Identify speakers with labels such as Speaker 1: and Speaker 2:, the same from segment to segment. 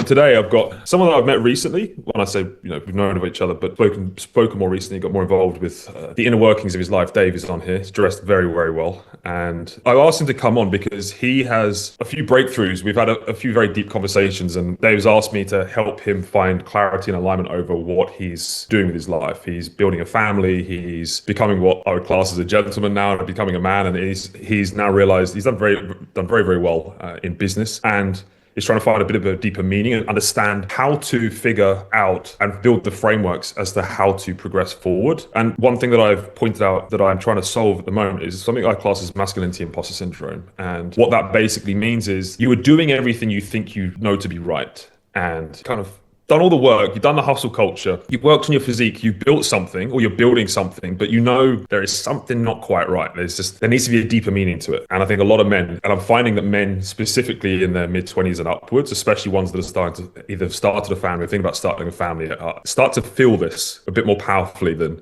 Speaker 1: today I've got someone that I've met recently. When I say, we've known of each other, but spoken more recently, got more involved with the inner workings of his life. Dave is on here. He's dressed very, very well. And I asked him to come on because he has a few breakthroughs. We've had a few very deep conversations, and Dave's asked me to help him find clarity and alignment over what he's doing with his life. He's building a family. He's becoming what I would class as a gentleman now, and becoming a man. And he's now realized he's done very, very well in business, and is trying to find a bit of a deeper meaning and understand how to figure out and build the frameworks as to how to progress forward. And one thing that I've pointed out that I'm trying to solve at the moment is something I class as masculinity imposter syndrome. And what that basically means is you are doing everything you think you know to be right, and kind of done all the work, you've done the hustle culture, you've worked on your physique, you've built something or you're building something, but you know there is something not quite right. There needs to be a deeper meaning to it. And I think a lot of men, and I'm finding that men specifically in their mid-20s and upwards, especially ones that are starting to either started a family or think about starting a family, start to feel this a bit more powerfully than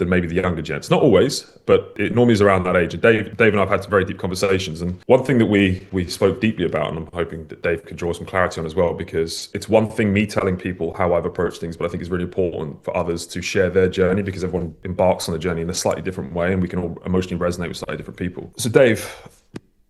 Speaker 1: maybe the younger gents. Not always, but it normally is around that age. And Dave and I've had some very deep conversations. And one thing that we spoke deeply about, and I'm hoping that Dave can draw some clarity on as well, because it's one thing me telling people how I've approached things, but I think it's really important for others to share their journey, because everyone embarks on the journey in a slightly different way, and we can all emotionally resonate with slightly different people. So Dave,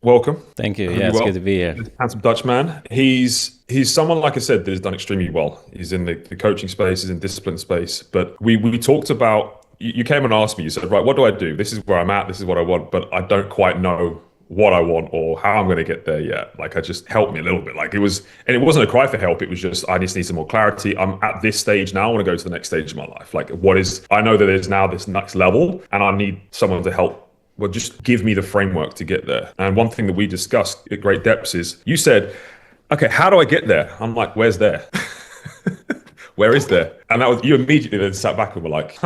Speaker 1: welcome.
Speaker 2: Thank you. Yeah, it's good to be here.
Speaker 1: Handsome Dutch man. He's someone, like I said, that has done extremely well. He's in the coaching space, he's in discipline space. But we talked about, you came and asked me, you said, right, what do I do? This is where I'm at, this is what I want, but I don't quite know what I want or how I'm going to get there yet. Like, help me a little bit. It wasn't a cry for help. It was just, I just need some more clarity. I'm at this stage now. I want to go to the next stage of my life. I know that there's now this next level, and I need someone to help. Well, just give me the framework to get there. And one thing that we discussed at great depths is, you said, okay, how do I get there? I'm like, where's there? Where is there? And that was, you immediately then sat back and were like,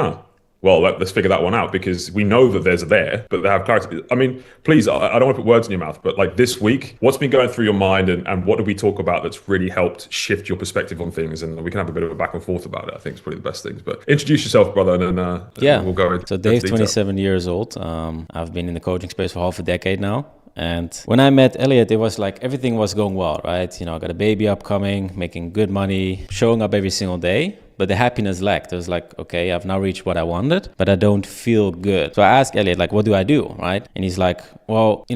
Speaker 1: well, let's figure that one out, because we know that there's there, but they have clarity. I mean, please, I don't want to put words in your mouth, but this week, what's been going through your mind, and what did we talk about that's really helped shift your perspective on things? And we can have a bit of a back and forth about it. I think it's probably the best things. But introduce yourself, brother, and then we'll go into
Speaker 2: So Dave's 27 years old. I've been in the coaching space for half a decade now. And when I met Elliot, it was like everything was going well, right? I got a baby upcoming, making good money, showing up every single day. But the happiness lacked. It was like, okay, I've now reached what I wanted, but I don't feel good. So I asked Elliot, what do I do, right? And he's like, well,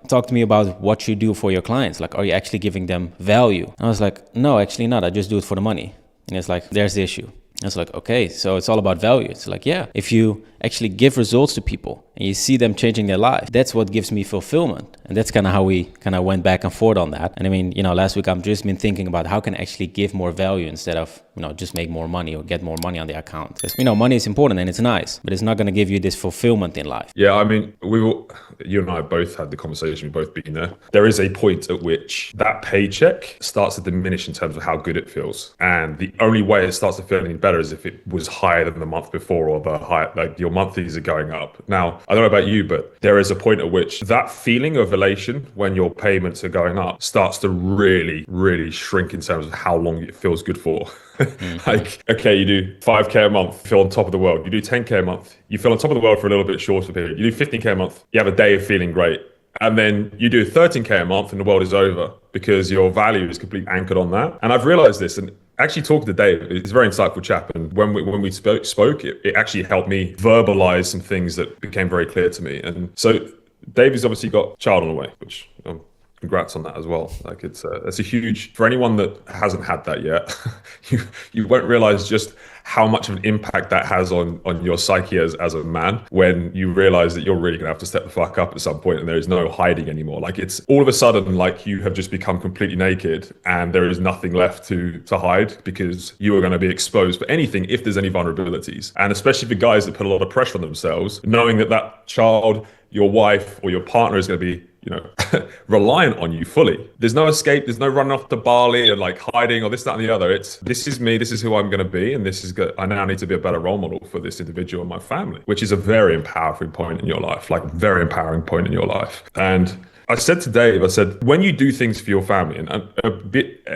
Speaker 2: talk to me about what you do for your clients. Are you actually giving them value? And I was like, no, actually not. I just do it for the money. And it's like, there's the issue. And it's like, okay, so it's all about value. It's like, yeah, if you actually give results to people and you see them changing their life, that's what gives me fulfillment. And that's kind of how we kind of went back and forth on that. And I mean, last week I've just been thinking about how can I actually give more value instead of, just make more money or get more money on the account. Because, money is important and it's nice, but it's not going to give you this fulfillment in life.
Speaker 1: Yeah, I mean, you and I both had the conversation, we've both been there. There is a point at which that paycheck starts to diminish in terms of how good it feels. And the only way it starts to feel any better is if it was higher than the month before, or your monthlies are going up. Now, I don't know about you, but there is a point at which that feeling of elation when your payments are going up starts to really, really shrink in terms of how long it feels good for. Okay, you do 5K a month, you feel on top of the world. You do 10K a month, you feel on top of the world for a little bit shorter period. You do 15K a month, you have a day of feeling great. And then you do 13K a month and the world is over, because your value is completely anchored on that. And I've realized this, and actually talking to Dave, he's a very insightful chap. And when we spoke, it actually helped me verbalize some things that became very clear to me. And so Dave has obviously got a child on the way, which congrats on that as well. It's a huge, for anyone that hasn't had that yet, you won't realize just how much of an impact that has on your psyche as a man, when you realize that you're really gonna have to step the fuck up at some point and there is no hiding anymore. It's all of a sudden you have just become completely naked and there is nothing left to hide, because you are going to be exposed for anything if there's any vulnerabilities. And especially for guys that put a lot of pressure on themselves, knowing that child, your wife or your partner is going to be reliant on you fully. There's no escape. There's no running off to Bali and hiding or this, that, and the other. It's, this is me. This is who I'm going to be. And this is good. I now need to be a better role model for this individual and my family, which is a very empowering point in your life, very empowering point in your life. And I said to Dave, I said, when you do things for your family, and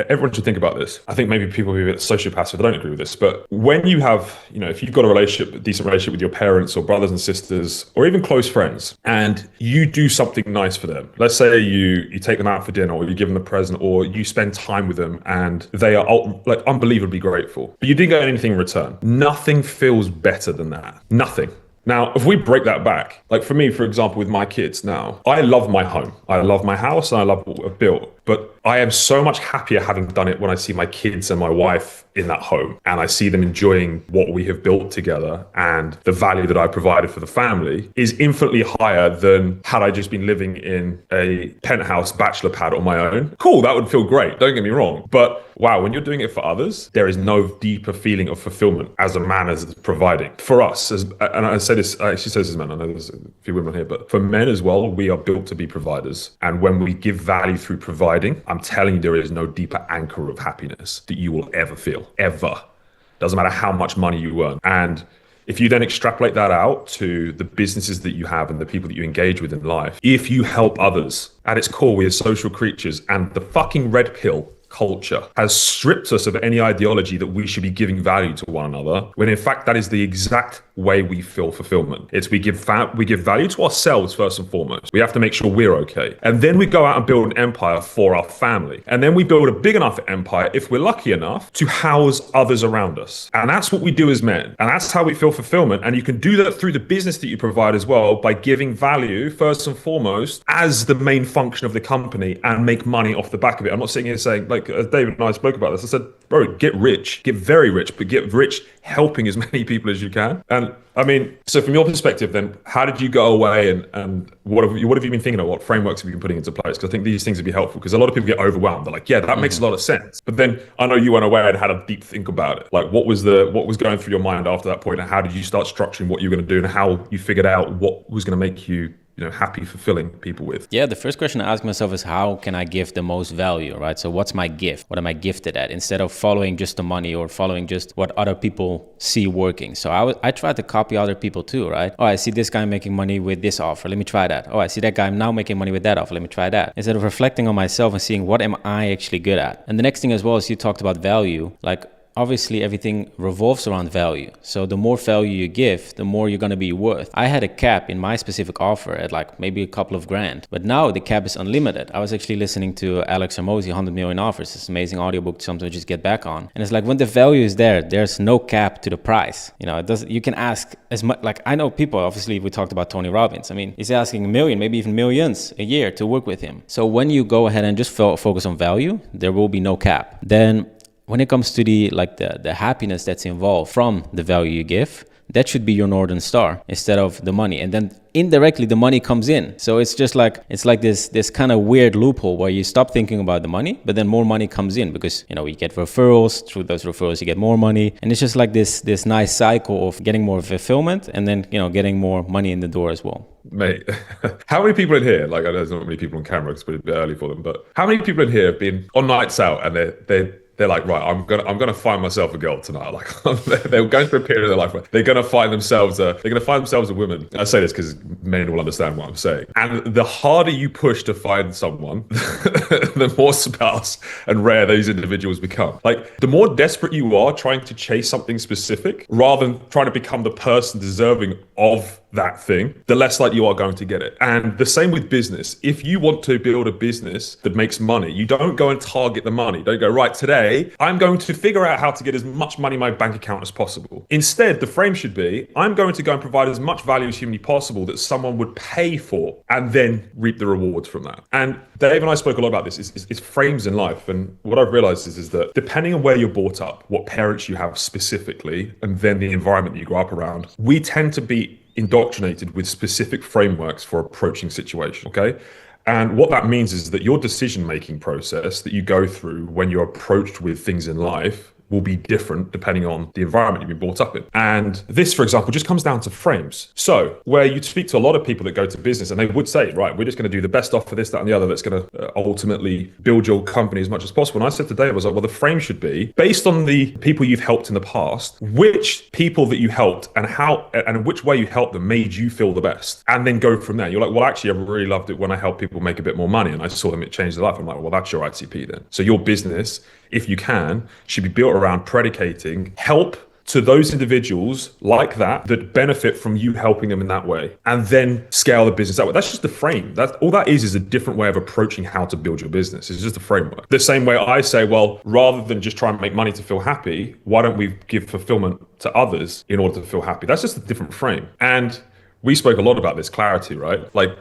Speaker 1: everyone should think about this. I think maybe people will be a bit sociopaths if they don't agree with this, but when you have, if you've got a decent relationship with your parents or brothers and sisters, or even close friends, and you do something nice for them, let's say you take them out for dinner, or you give them a present, or you spend time with them, and they are like unbelievably grateful, but you didn't get anything in return. Nothing feels better than that. Nothing. Now, if we break that back, like for me, for example, with my kids now, I love my home. I love my house and I love what we've built. But I am so much happier having done it when I see my kids and my wife in that home and I see them enjoying what we have built together, and the value that I provided for the family is infinitely higher than had I just been living in a penthouse bachelor pad on my own. Cool, that would feel great. Don't get me wrong. But wow, when you're doing it for others, there is no deeper feeling of fulfillment as a man as providing. For us, and I say this, I actually say this as men, I know there's a few women here, but for men as well, we are built to be providers. And when we give value through providing, I'm telling you, there is no deeper anchor of happiness that you will ever feel, ever. Doesn't matter how much money you earn. And if you then extrapolate that out to the businesses that you have and the people that you engage with in life, if you help others, at its core, we are social creatures, and the fucking red pill culture has stripped us of any ideology that we should be giving value to one another, when in fact that is the exact way we feel fulfillment. It's we give value to ourselves first and foremost. We have to make sure we're okay, and then we go out and build an empire for our family, and then we build a big enough empire, if we're lucky enough, to house others around us. And that's what we do as men, and that's how we feel fulfillment. And you can do that through the business that you provide as well, by giving value first and foremost as the main function of the company, and make money off the back of it. I'm not sitting here saying, like David and I spoke about this, I said, bro, get rich, get very rich, but get rich helping as many people as you can. And I mean, so from your perspective then, how did you go away and what have you been thinking of? What frameworks have you been putting into place? Because I think these things would be helpful, because a lot of people get overwhelmed. They're like, yeah, that makes a lot of sense. But then I know you went away and had a deep think about it. Like what was going through your mind after that point, and how did you start structuring what you were going to do, and how you figured out what was going to make you happy, fulfilling people with?
Speaker 2: Yeah, the first question I ask myself is, how can I give the most value, right? So what's my gift? What am I gifted at? Instead of following just the money or following just what other people see working. So I try to copy other people too, right? Oh, I see this guy making money with this offer. Let me try that. Oh, I see that guy now making money with that offer. Let me try that. Instead of reflecting on myself and seeing what am I actually good at. And the next thing as well is, you talked about value. Like, obviously everything revolves around value. So the more value you give, the more you're going to be worth. I had a cap in my specific offer at like maybe a couple of grand, but now the cap is unlimited. I was actually listening to Alex Hormozi, 100 Million Offers, this amazing audiobook, something to just get back on. And it's like, when the value is there, there's no cap to the price. You can ask as much. Like, I know people, obviously we talked about Tony Robbins. I mean, he's asking 1 million, maybe even millions a year to work with him. So when you go ahead and just focus on value, there will be no cap. Then when it comes to the happiness that's involved from the value you give, that should be your Northern Star instead of the money. And then indirectly the money comes in. So it's just like, this kind of weird loophole where you stop thinking about the money, but then more money comes in because, you get referrals. Through those referrals, you get more money. And it's just like this nice cycle of getting more fulfillment and then, getting more money in the door as well.
Speaker 1: Mate, how many people in here, like, I know there's not many people on camera because it's a bit early for them, but how many people in here have been on nights out and they're like, right, I'm gonna find myself a girl tonight. Like they're going through a period of their life where they're gonna find themselves a woman. I say this because men will understand what I'm saying. And the harder you push to find someone, the more sparse and rare those individuals become. Like, the more desperate you are trying to chase something specific, rather than trying to become the person deserving of that thing, the less likely you are going to get it. And the same with business. If you want to build a business that makes money, you don't go and target the money. Don't go, right, today I'm going to figure out how to get as much money in my bank account as possible. Instead, the frame should be, I'm going to go and provide as much value as humanly possible that someone would pay for, and then reap the rewards from that. And Dave and I spoke a lot about this. It's frames in life. And what I've realized is that depending on where you're brought up, what parents you have specifically, and then the environment that you grow up around, we tend to be indoctrinated with specific frameworks for approaching situation, okay? And what that means is that your decision-making process that you go through when you're approached with things in life, will be different depending on the environment you've been brought up in. And this, for example, just comes down to frames. So where you speak to a lot of people that go to business and they would say, right, we're just going to do the best offer, this, that, and the other that's going to ultimately build your company as much as possible. And I said today, I was like, well, the frame should be based on the people you've helped in the past, which people that you helped and how and which way you helped them made you feel the best, and then go from there. You're like, well, actually, I really loved it when I helped people make a bit more money and I saw them, it changed their life. I'm like, well, that's your ICP then. So your business, if you can, should be built around predicating help to those individuals like that benefit from you helping them in that way, and then scale the business that way. That's just the frame. That's all that is a different way of approaching how to build your business. It's just a framework. The same way I say, well, rather than just try and make money to feel happy, why don't we give fulfillment to others in order to feel happy? That's just a different frame. And we spoke a lot about this clarity, right? Like,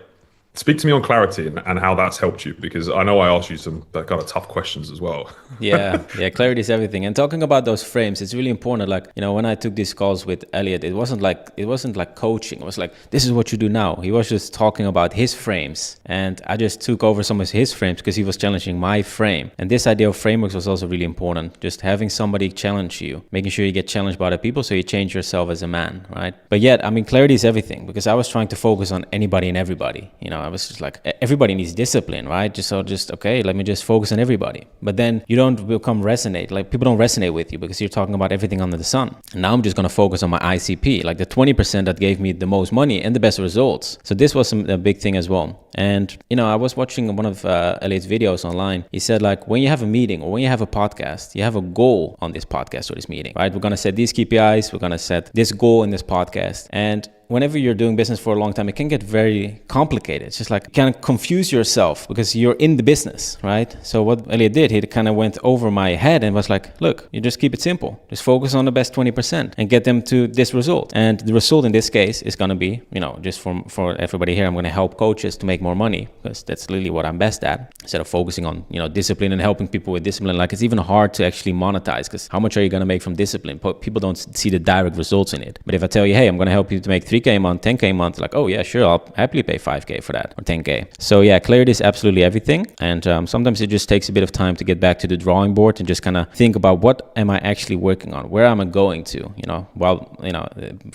Speaker 1: speak to me on clarity and how that's helped you, because I know I asked you some kind of tough questions as well.
Speaker 2: Yeah, clarity is everything. And talking about those frames, it's really important. Like, when I took these calls with Elliot, it wasn't like coaching. It was like, this is what you do now. He was just talking about his frames, and I just took over some of his frames because he was challenging my frame. And this idea of frameworks was also really important. Just having somebody challenge you, making sure you get challenged by other people so you change yourself as a man, right? But yet, clarity is everything, because I was trying to focus on anybody and everybody. I was just like, everybody needs discipline, right? Just okay, let me just focus on everybody. But then you don't resonate. Like, people don't resonate with you because you're talking about everything under the sun. And now I'm just going to focus on my ICP, like the 20% that gave me the most money and the best results. So this was a big thing as well. And, I was watching one of Elliot's videos online. He said, like, when you have a meeting or when you have a podcast, you have a goal on this podcast or this meeting, right? We're going to set these KPIs. We're going to set this goal in this podcast. And whenever you're doing business for a long time, it can get very complicated. It's just like, you can confuse yourself because you're in the business, right? So what Elliot did, he kind of went over my head and was like, look, you just keep it simple. Just focus on the best 20% and get them to this result. And the result in this case is going to be, just for everybody here, I'm going to help coaches to make more money, because that's literally what I'm best at. Instead of focusing on, discipline and helping people with discipline, like, it's even hard to actually monetize, because how much are you going to make from discipline? People don't see the direct results in it. But if I tell you, hey, I'm going to help you to make 3K a month, 10K a month, like, oh yeah, sure, I'll happily pay 5K for that, or 10K. So yeah, clarity is absolutely everything. And sometimes it just takes a bit of time to get back to the drawing board and just kind of think about, what am I actually working on? Where am I going to?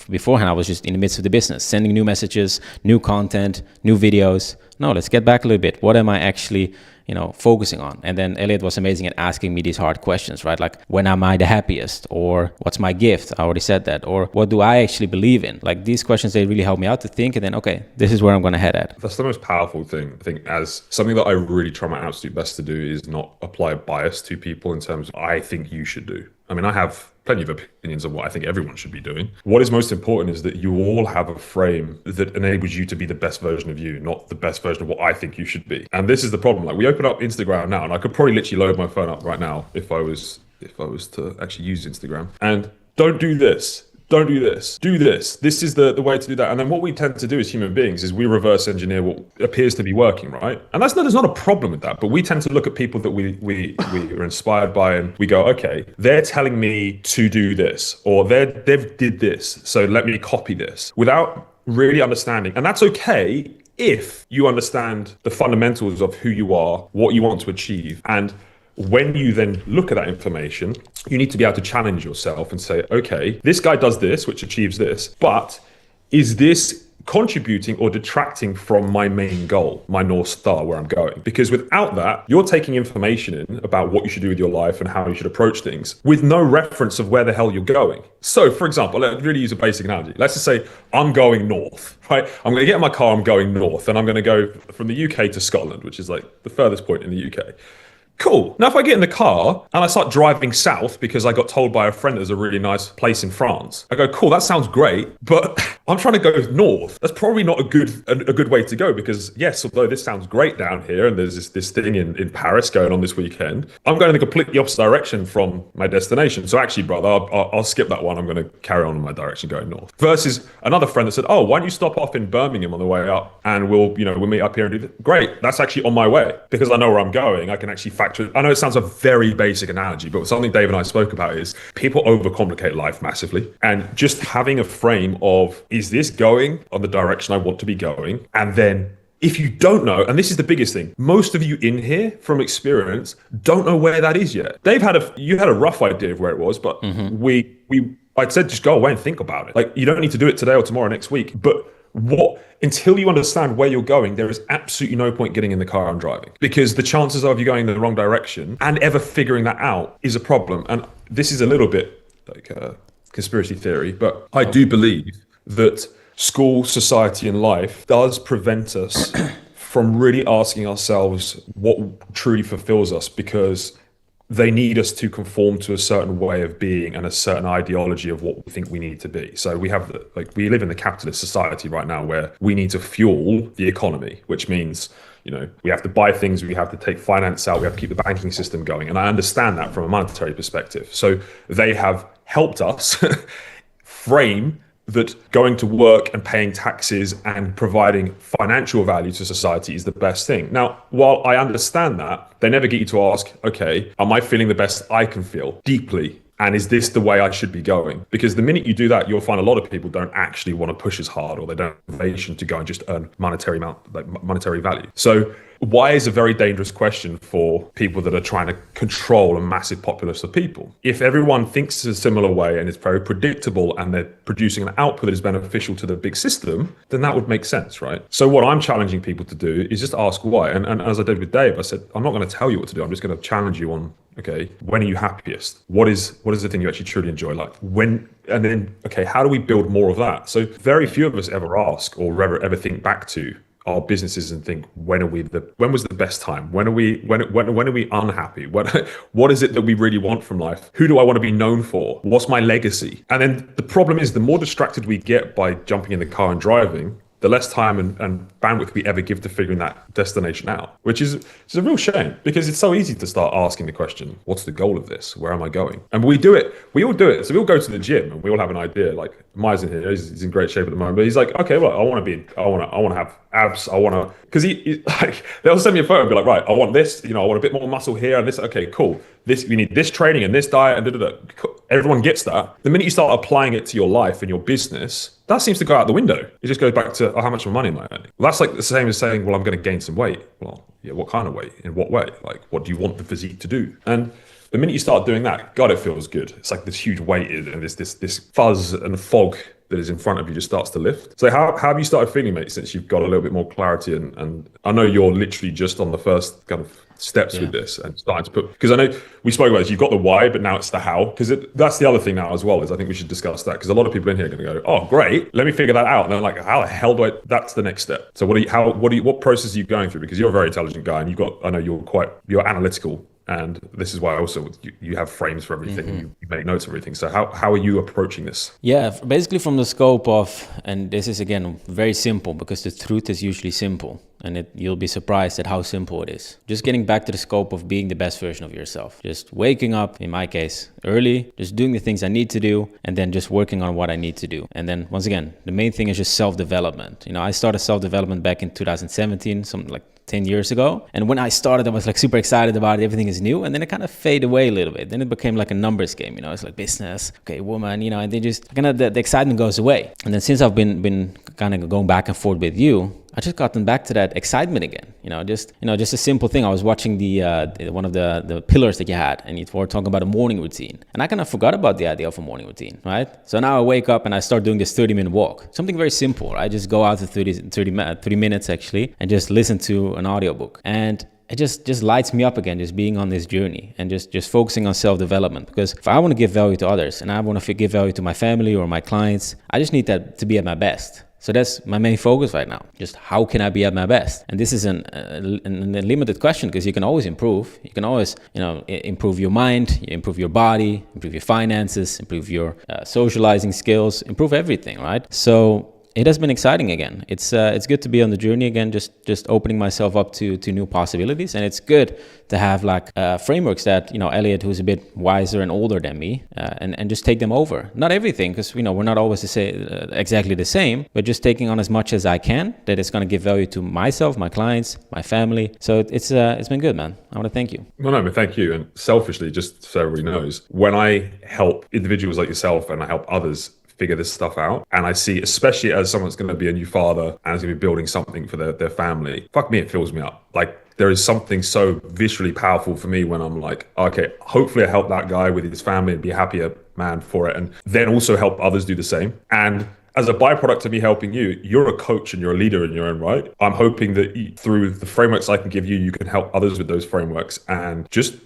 Speaker 2: Beforehand I was just in the midst of the business, sending new messages, new content, new videos. No, let's get back a little bit. What am I actually focusing on? And then Elliot was amazing at asking me these hard questions, right? Like, when am I the happiest? Or what's my gift? I already said that. Or what do I actually believe in? Like, these questions, they really help me out to think, and then, okay, this is where I'm going to head at.
Speaker 1: That's the most powerful thing. I think, as something that I really try my absolute best to do, is not apply a bias to people in terms of, I think you should do. I have plenty of opinions on what I think everyone should be doing. What is most important is that you all have a frame that enables you to be the best version of you, not the best version of what I think you should be. And this is the problem. Like, we open up Instagram now, and I could probably literally load my phone up right now if I was to actually use Instagram. And don't do this. Don't do this. Do this. This is the way to do that. And then what we tend to do as human beings is we reverse engineer what appears to be working, right? And there's not a problem with that. But we tend to look at people that we are inspired by, and we go, okay, they're telling me to do this, or they've did this, so let me copy this, without really understanding. And that's okay if you understand the fundamentals of who you are, what you want to achieve. And when you then look at that information, you need to be able to challenge yourself and say, okay, this guy does this, which achieves this, but is this contributing or detracting from my main goal, my North Star, where I'm going? Because without that, you're taking information in about what you should do with your life and how you should approach things with no reference of where the hell you're going. So, for example, let's really use a basic analogy. Let's just say I'm going north, right? I'm going to get in my car, I'm going north, and I'm going to go from the UK to Scotland, which is like the furthest point in the UK. Cool. Now, if I get in the car and I start driving south because I got told by a friend there's a really nice place in France, I go, cool, that sounds great, but I'm trying to go north. That's probably not a good way to go, because yes, although this sounds great down here and there's this thing in Paris going on this weekend, I'm going in the completely opposite direction from my destination. So actually, brother, I'll skip that one. I'm going to carry on in my direction going north. Versus another friend that said, oh, why don't you stop off in Birmingham on the way up and we'll meet up here and do that. Great. That's actually on my way, because I know where I'm going. I can actually I know it sounds a very basic analogy, but something Dave and I spoke about is people overcomplicate life massively. And just having a frame of, is this going on the direction I want to be going? And then if you don't know, and this is the biggest thing, most of you in here from experience don't know where that is yet. You had a rough idea of where it was, but I'd said just go away and think about it. Like, you don't need to do it today or tomorrow, next week. But until you understand where you're going, there is absolutely no point getting in the car and driving, because the chances of you going in the wrong direction and ever figuring that out is a problem. And this is a little bit like a conspiracy theory, but I do believe that school, society, and life does prevent us from really asking ourselves what truly fulfills us, because they need us to conform to a certain way of being and a certain ideology of what we think we need to be. So we live in the capitalist society right now where we need to fuel the economy, which means, we have to buy things, we have to take finance out, we have to keep the banking system going. And I understand that from a monetary perspective. So they have helped us frame that going to work and paying taxes and providing financial value to society is the best thing. Now, while I understand that, they never get you to ask, okay, am I feeling the best I can feel deeply? And is this the way I should be going? Because the minute you do that, you'll find a lot of people don't actually want to push as hard, or they don't have motivation to go and just earn monetary value. So why is a very dangerous question for people that are trying to control a massive populace of people. If everyone thinks a similar way and it's very predictable and they're producing an output that is beneficial to the big system, then that would make sense, right? So what I'm challenging people to do is just ask why. And as I did with Dave, I said, I'm not going to tell you what to do. I'm just going to challenge you on, okay, when are you happiest? What is the thing you actually truly enjoy? Like how do we build more of that? So very few of us ever ask or ever think back to our businesses and think, when was the best time? When are we unhappy? What is it that we really want from life? Who do I want to be known for? What's my legacy? And then the problem is, the more distracted we get by jumping in the car and driving, the less time and bandwidth we ever give to figuring that destination out, which is a real shame, because it's so easy to start asking the question, what's the goal of this? Where am I going? And we all do it. So we all go to the gym and we all have an idea. Like Maya's in here, he's in great shape at the moment, but he's like, okay, well, I want to have abs. Because he like, they'll send me a photo and be like, right, I want this, I want a bit more muscle here and this. Okay, cool. We need this training and this diet and da. Everyone gets that. The minute you start applying it to your life and your business, that seems to go out the window. It just goes back to, how much money am I earning? Well, that's like the same as saying, well, I'm going to gain some weight. Well, yeah, what kind of weight? In what way? Like, what do you want the physique to do? And the minute you start doing that, God, it feels good. It's like this huge weight and this fuzz and fog that is in front of you just starts to lift. So how have you started feeling, mate, since you've got a little bit more clarity? And I know you're literally just on the first kind of steps with this and starting to put, because I know we spoke about this, you've got the why, but now it's the how, because that's the other thing now as well, is I think we should discuss that, because a lot of people in here are going to go, oh great, let me figure that out, and they're like, how the hell that's the next step. So what process are you going through? Because you're a very intelligent guy, and I know you're analytical, and this is why also you have frames for everything, and you make notes of everything. So how are you approaching this?
Speaker 2: Yeah, basically from the scope of, and this is again very simple, because the truth is usually simple, and you'll be surprised at how simple it is. Just getting back to the scope of being the best version of yourself. Just waking up, in my case, early, just doing the things I need to do, and then just working on what I need to do. And then once again, the main thing is just self-development. I started self-development back in 2017, something like 10 years ago. And when I started, I was like super excited about it. Everything is new. And then it kind of faded away a little bit. Then it became like a numbers game, it's like business, okay, woman, and then just kind of the excitement goes away. And then since I've been kind of going back and forth with you, I just gotten back to that excitement again. Just a simple thing. I was watching the one of the pillars that you had, and you were talking about a morning routine. And I kind of forgot about the idea of a morning routine, right? So now I wake up and I start doing this 30-minute walk. Something very simple, right? Just go out to 30 minutes actually, and just listen to an audiobook. And it just lights me up again, just being on this journey and just focusing on self-development. Because if I want to give value to others and I want to give value to my family or my clients, I just need that to be at my best. So that's my main focus right now. Just how can I be at my best? And this is a limited question, because you can always improve. You can always, improve your mind, improve your body, improve your finances, improve your socializing skills, improve everything, right? So it has been exciting again. It's good to be on the journey again, just opening myself up to new possibilities. And it's good to have like frameworks that, Elliot, who's a bit wiser and older than me, and just take them over. Not everything, because, we're not always exactly the same, but just taking on as much as I can that it's going to give value to myself, my clients, my family. So it's been good, man. I want to thank you.
Speaker 1: Well, no, but thank you. And selfishly, just so everybody knows, when I help individuals like yourself and I help others figure this stuff out. And I see, especially as someone that's going to be a new father and is going to be building something for their family, fuck me, it fills me up. Like, there is something so viscerally powerful for me when I'm like, okay, hopefully I help that guy with his family and be a happier man for it. And then also help others do the same. And as a byproduct of me helping you, you're a coach and you're a leader in your own right. I'm hoping that through the frameworks I can give you, you can help others with those frameworks. And just,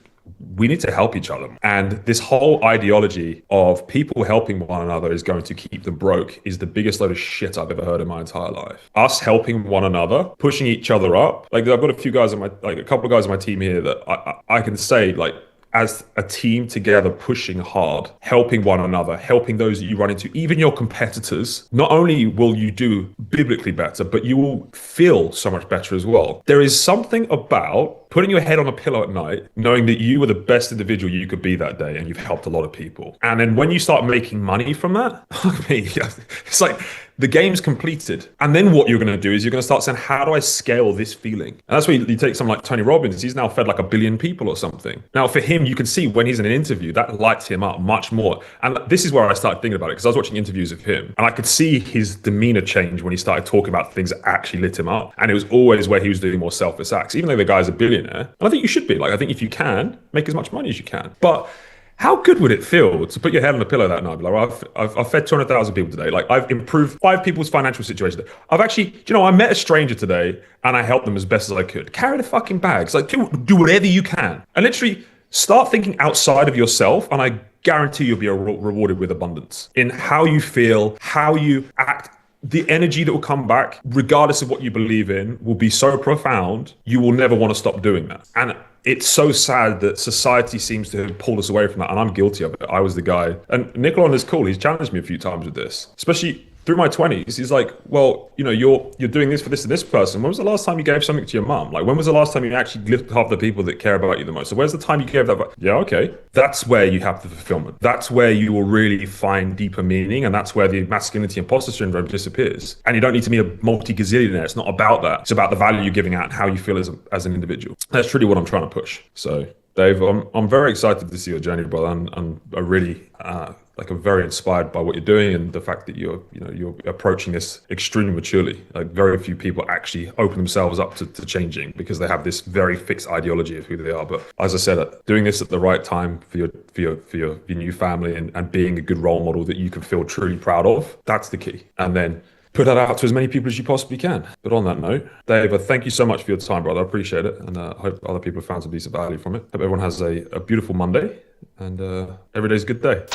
Speaker 1: we need to help each other. And this whole ideology of people helping one another is going to keep them broke is the biggest load of shit I've ever heard in my entire life. Us helping one another, pushing each other up. Like, I've got a few guys on my, like a couple of guys on my team here that I can say, like, as a team together, pushing hard, helping one another, helping those that you run into, even your competitors, not only will you do biblically better, but you will feel so much better as well. There is something about putting your head on a pillow at night, knowing that you were the best individual you could be that day and you've helped a lot of people. And then when you start making money from that, it's like the game's completed. And then what you're going to do is you're going to start saying, how do I scale this feeling? And that's where you take someone like Tony Robbins. He's now fed like 1 billion people or something. Now for him, you can see when he's in an interview, that lights him up much more. And this is where I started thinking about it, because I was watching interviews of him and I could see his demeanor change when he started talking about things that actually lit him up. And it was always where he was doing more selfless acts, even though the guy's a billionaire. And I think you should be. Like, I think if you can, make as much money as you can. But how good would it feel to put your head on a pillow that night and be like, I've fed 200,000 people today. Like, I've improved 5 people's financial situation. I've actually, I met a stranger today and I helped them as best as I could. Carry the fucking bags. Like, do whatever you can. And literally start thinking outside of yourself. And I guarantee you'll be rewarded with abundance in how you feel, how you act. The energy that will come back, regardless of what you believe in, will be so profound, you will never want to stop doing that. And it's so sad that society seems to have pulled us away from that. And I'm guilty of it. I was the guy. And Nicola on this call, he's challenged me a few times with this, especially through my 20s. He's like, well, you're doing this for this and this person. When was the last time you gave something to your mum? Like, when was the last time you actually lifted half the people that care about you the most? So where's the time you gave that? Yeah, okay. That's where you have the fulfillment. That's where you will really find deeper meaning. And that's where the masculinity imposter syndrome disappears. And you don't need to be a multi-gazillionaire. It's not about that. It's about the value you're giving out and how you feel as an individual. That's truly what I'm trying to push. So Dave, I'm very excited to see your journey, brother. And I really, I'm very inspired by what you're doing and the fact that you're approaching this extremely maturely. Like, very few people actually open themselves up to changing because they have this very fixed ideology of who they are. But as I said, doing this at the right time for your new family and being a good role model that you can feel truly proud of, that's the key. And then put that out to as many people as you possibly can. But on that note, Dave, thank you so much for your time, brother. I appreciate it. And I hope other people have found some decent value from it. Hope everyone has a beautiful Monday and every day's a good day.